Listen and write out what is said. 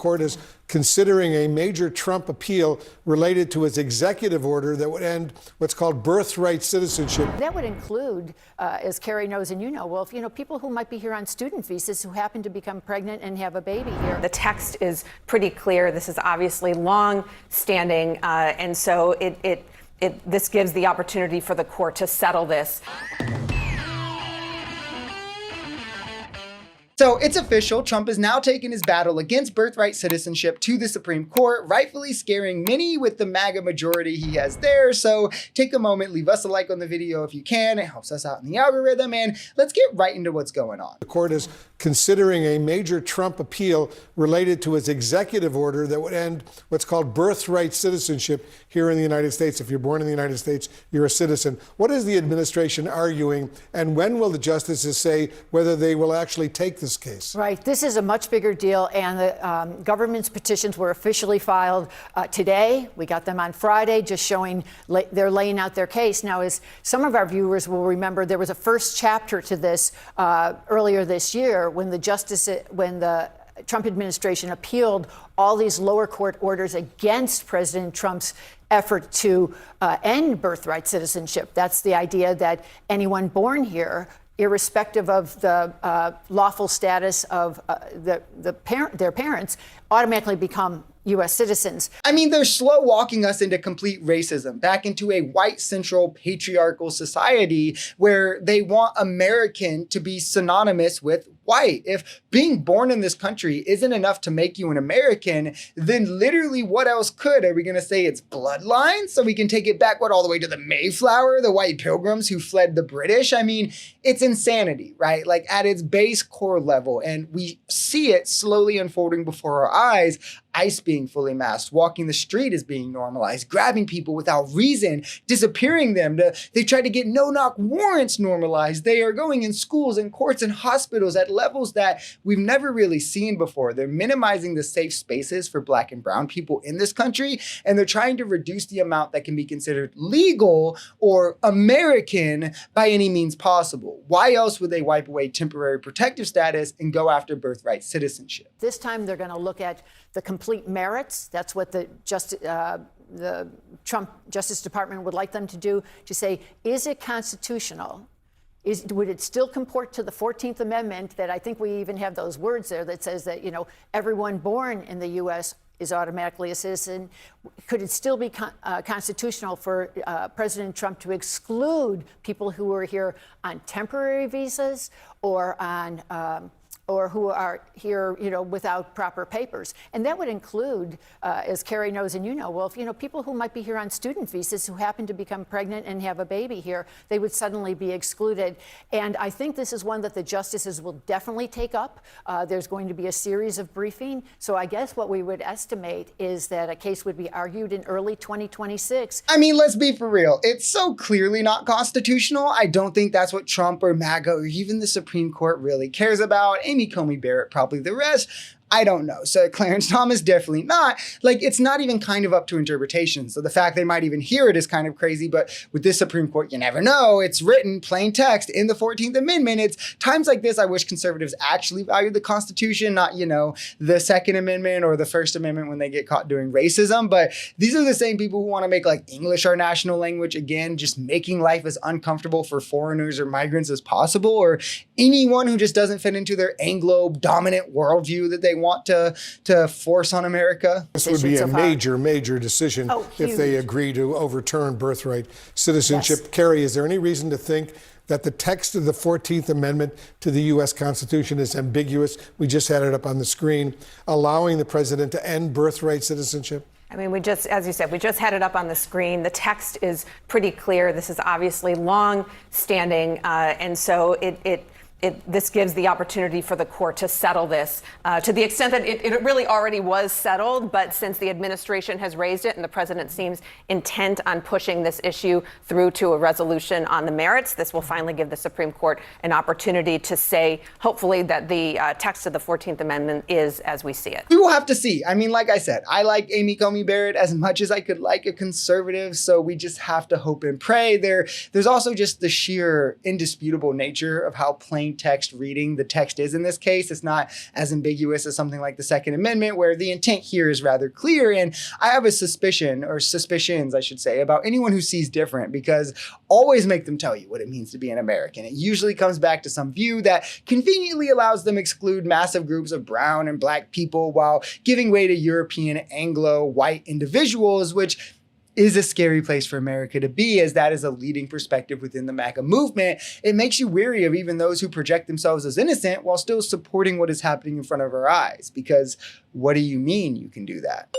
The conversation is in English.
court is considering a major Trump appeal related to his executive order that would end what's called birthright citizenship. That would include, as Carrie knows and you know, Wolf, people who might be here on student visas who happen to become pregnant and have a baby here. The text is pretty clear. This is obviously long-standing, and so this gives the opportunity for the court to settle this. So it's official, Trump has now taken his battle against birthright citizenship to the Supreme Court, rightfully scaring many with the MAGA majority he has there. So take a moment, leave us a like on the video if you can. It helps us out in the algorithm, and let's get right into what's going on. The court is considering a major Trump appeal related to his executive order that would end what's called birthright citizenship here in the United States. If you're born in the United States, you're a citizen. What is the administration arguing, and when will the justices say whether they will actually take this case? Right. This is a much bigger deal, and the government's petitions were officially filed today. We got them on Friday, just showing they're laying out their case. Now, as some of our viewers will remember, there was a first chapter to this earlier this year when the Trump administration appealed all these lower court orders against President Trump's effort to end birthright citizenship. That's the idea that anyone born here, irrespective of the lawful status of their parents, automatically become U.S. citizens. I mean, they're slow walking us into complete racism, back into a white central patriarchal society where they want American to be synonymous with white. If being born in this country isn't enough to make you an American, then literally what else could? Are we going to say it's bloodline? So we can take it back, all the way to the Mayflower, the white pilgrims who fled the British? I mean, it's insanity, right? Like at its base core level. And we see it slowly unfolding before our eyes. ICE being fully masked, walking the street is being normalized, grabbing people without reason, disappearing them. They try to get no-knock warrants normalized. They are going in schools and courts and hospitals at levels that we've never really seen before. They're minimizing the safe spaces for Black and brown people in this country, and they're trying to reduce the amount that can be considered legal or American by any means possible. Why else would they wipe away temporary protective status and go after birthright citizenship? This time they're going to look at the complete merits. That's what the Trump Justice Department would like them to do, to say, is it constitutional? Would it still comport to the 14th Amendment that I think we even have those words there that says that, everyone born in the U.S. is automatically a citizen? Could it still be constitutional for President Trump to exclude people who are here on temporary visas or on or who are here, without proper papers? And that would include, as Carrie knows and you know, Wolf, people who might be here on student visas who happen to become pregnant and have a baby here. They would suddenly be excluded. And I think this is one that the justices will definitely take up. There's going to be a series of briefing. So I guess what we would estimate is that a case would be argued in early 2026. I mean, let's be for real. It's so clearly not constitutional. I don't think that's what Trump or MAGA or even the Supreme Court really cares about. Amy Coney Barrett, probably the rest. I don't know. So Clarence Thomas, definitely not. Like, it's not even kind of up to interpretation. So the fact they might even hear it is kind of crazy. But with this Supreme Court, you never know. It's written plain text in the 14th Amendment. It's times like this I wish conservatives actually value the Constitution, not, the Second Amendment or the First Amendment when they get caught doing racism. But these are the same people who want to make English our national language, again, just making life as uncomfortable for foreigners or migrants as possible, or anyone who just doesn't fit into their Anglo-dominant worldview that they want to force on America. This would be a major decision if they agree to overturn birthright citizenship. Yes. Carrie, is there any reason to think that the text of the 14th Amendment to the U.S. Constitution is ambiguous? We just had it up on the screen, allowing the president to end birthright citizenship. I mean, as you said, we just had it up on the screen. The text is pretty clear. This is obviously long-standing, and so this gives the opportunity for the court to settle this to the extent that it really already was settled. But since the administration has raised it and the president seems intent on pushing this issue through to a resolution on the merits, this will finally give the Supreme Court an opportunity to say, hopefully, that the text of the 14th Amendment is as we see it. We will have to see. I mean, like I said, I like Amy Coney Barrett as much as I could like a conservative. So we just have to hope and pray. There's also just the sheer indisputable nature of how plain plain text reading the text is in this case. It's not as ambiguous as something like the Second Amendment, where the intent here is rather clear. And I have a suspicion, or suspicions, I should say, about anyone who sees different, because always make them tell you what it means to be an American. It usually comes back to some view that conveniently allows them exclude massive groups of brown and black people while giving way to European, Anglo, white individuals, which is a scary place for America to be, as that is a leading perspective within the MAGA movement. It makes you weary of even those who project themselves as innocent while still supporting what is happening in front of our eyes. Because what do you mean you can do that?